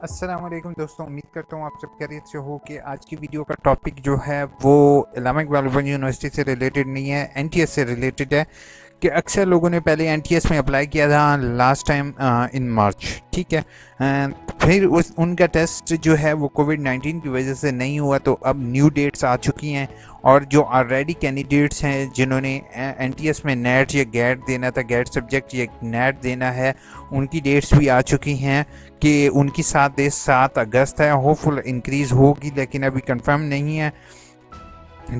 अस्सलाम वालेकुम दोस्तों, उम्मीद करता हूँ आप सब खैरियत से हो। कि आज की वीडियो का टॉपिक जो है वो इस्लामा इकबाल यूनिवर्सिटी से रिलेटेड नहीं है, एनटीएस से रिलेटेड है। कि अक्सर लोगों ने पहले एनटीएस में अप्लाई किया था लास्ट टाइम इन मार्च, ठीक है। फिर उनका टेस्ट जो है वो कोविड-19 की वजह से नहीं हुआ, तो अब न्यू डेट्स आ चुकी हैं। और जो ऑलरेडी कैंडिडेट्स हैं जिन्होंने एनटीएस में नेट या गैट देना था, गैट सब्जेक्ट या नेट देना है, उनकी डेट्स भी आ चुकी हैं कि उनकी 7 अगस्त है। होपफुल इंक्रीज़ होगी लेकिन अभी कंफर्म नहीं है,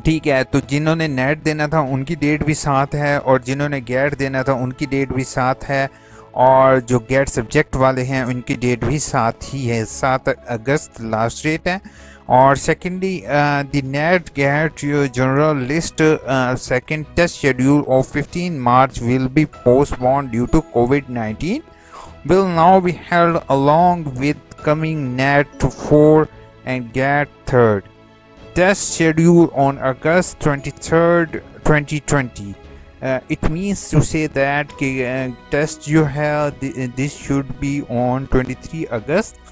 ठीक है। तो जिन्होंने नेट देना था उनकी डेट भी 7 है और जिन्होंने गैट देना था उनकी डेट भी 7 है। और जो गैट सब्जेक्ट वाले हैं उनकी डेट भी 7 ही है, 7 अगस्त लास्ट डेट है। और secondly the NET GAT general list second test schedule of 15 March will be postponed due to कोविड-19 will now be held along with coming NAT to 4 and GAT 3rd. Test schedule on August 23rd, 2020. It means to say that test you have this should be on 23 August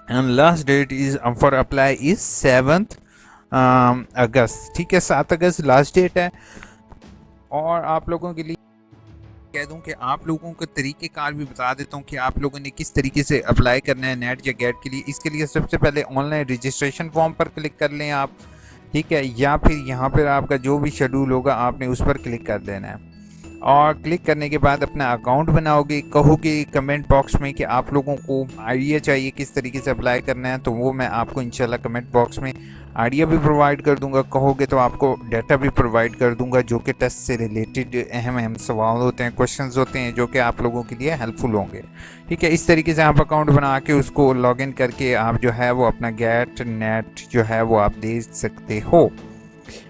and last date is for apply is 7th August, ठीक है। 7 अगस्त last date है। और आप लोगों के लिए कह दूं कि आप लोगों को तरीक़ेकार भी बता देता हूं कि आप लोगों ने किस तरीके से अप्लाई करना है नेट या गैट के लिए। इसके लिए सबसे पहले ऑनलाइन रजिस्ट्रेशन फॉर्म पर क्लिक कर लें आप, ठीक है। या फिर यहाँ पर आपका जो भी शेड्यूल होगा आपने उस पर क्लिक कर देना है। और क्लिक करने के बाद अपना अकाउंट बनाओगे, कहोगे कमेंट बॉक्स में कि आप लोगों को आइडिया चाहिए किस तरीके से अप्लाई करना है, तो वो मैं आपको इंशाल्लाह कमेंट बॉक्स में आइडिया भी प्रोवाइड कर दूंगा। कहोगे तो आपको डाटा भी प्रोवाइड कर दूंगा जो कि टेस्ट से रिलेटेड अहम सवाल होते हैं, क्वेश्चंस होते हैं जो कि आप लोगों के लिए हेल्पफुल होंगे, ठीक है। इस तरीके से आप अकाउंट बना के उसको लॉगिन करके आप जो है वो अपना गैट नेट जो है वो आप दे सकते हो,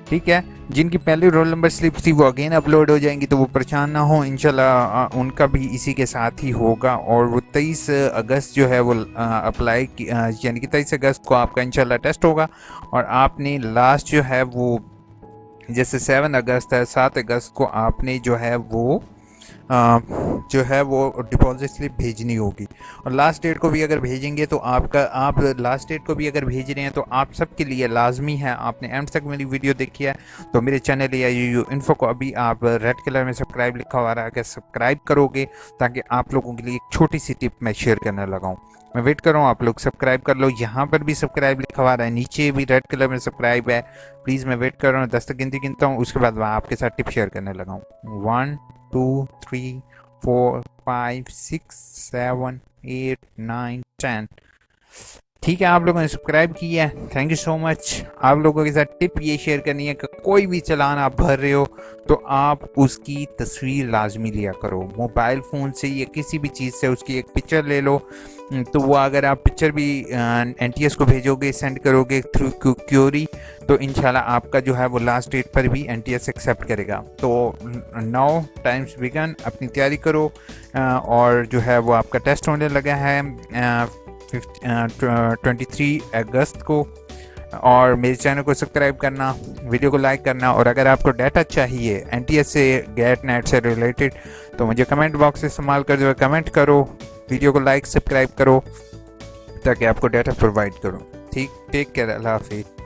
ठीक है। जिनकी पहले रोल नंबर स्लिप थी वो अगेन अपलोड हो जाएंगी, तो वो परेशान ना हो, इंशाल्लाह उनका भी इसी के साथ ही होगा। और वो 23 अगस्त जो है वो अप्लाई यानी कि 23 अगस्त को आपका इंशाल्लाह टेस्ट होगा। और आपने लास्ट जो है वो जैसे 7 अगस्त है, 7 अगस्त को आपने जो है वो डिपॉजिट स्लिप भेजनी होगी। और लास्ट डेट को भी अगर भेजेंगे तो आप लास्ट डेट को भी अगर भेज रहे हैं तो आप सबके लिए लाजमी है, आपने एंड तक मेरी वीडियो देखी है तो मेरे चैनल AIOU इन्फो को अभी आप रेड कलर में सब्सक्राइब लिखा हुआ रहा है, सब्सक्राइब करोगे ताकि आप लोगों के लिए एक छोटी सी टिप मैं शेयर करने लगाऊँ। मैं वेट कर रहा हूँ, आप लोग सब्सक्राइब कर लो। यहाँ पर भी सब्सक्राइब लिखा हुआ है, नीचे भी रेड कलर में सब्सक्राइब है। प्लीज़ मैं वेट कर रहा हूँ, 10 तक गिनती गिनता हूँ, उसके बाद मैं आपके साथ टिप शेयर करने लगा हूँ। 1 2 3 4 5 6 7 8 9 10, ठीक है। आप लोगों ने सब्सक्राइब किया है, थैंक यू सो मच। आप लोगों के साथ टिप ये शेयर करनी है कि कोई भी चालान आप भर रहे हो तो आप उसकी तस्वीर लाजमी लिया करो, मोबाइल फ़ोन से या किसी भी चीज़ से उसकी एक पिक्चर ले लो। तो वो अगर आप पिक्चर भी NTS को भेजोगे, सेंड करोगे थ्रू क्यूरी, तो इंशाल्लाह आपका जो है वो लास्ट डेट पर भी NTS एक्सेप्ट करेगा। तो नाउ टाइम्स बिगन, अपनी तैयारी करो। और जो है वो आपका टेस्ट होने लगा है 23 अगस्त को। और मेरे चैनल को सब्सक्राइब करना, वीडियो को लाइक करना। और अगर आपको डाटा चाहिए NTS से, गैट नेट से रिलेटेड, तो मुझे कमेंट बॉक्स इस्तेमाल करते हुए कमेंट करो, वीडियो को लाइक सब्सक्राइब करो ताकि आपको डाटा प्रोवाइड करूँ, ठीक। टेक केयर, अल्लाह हाफिज़।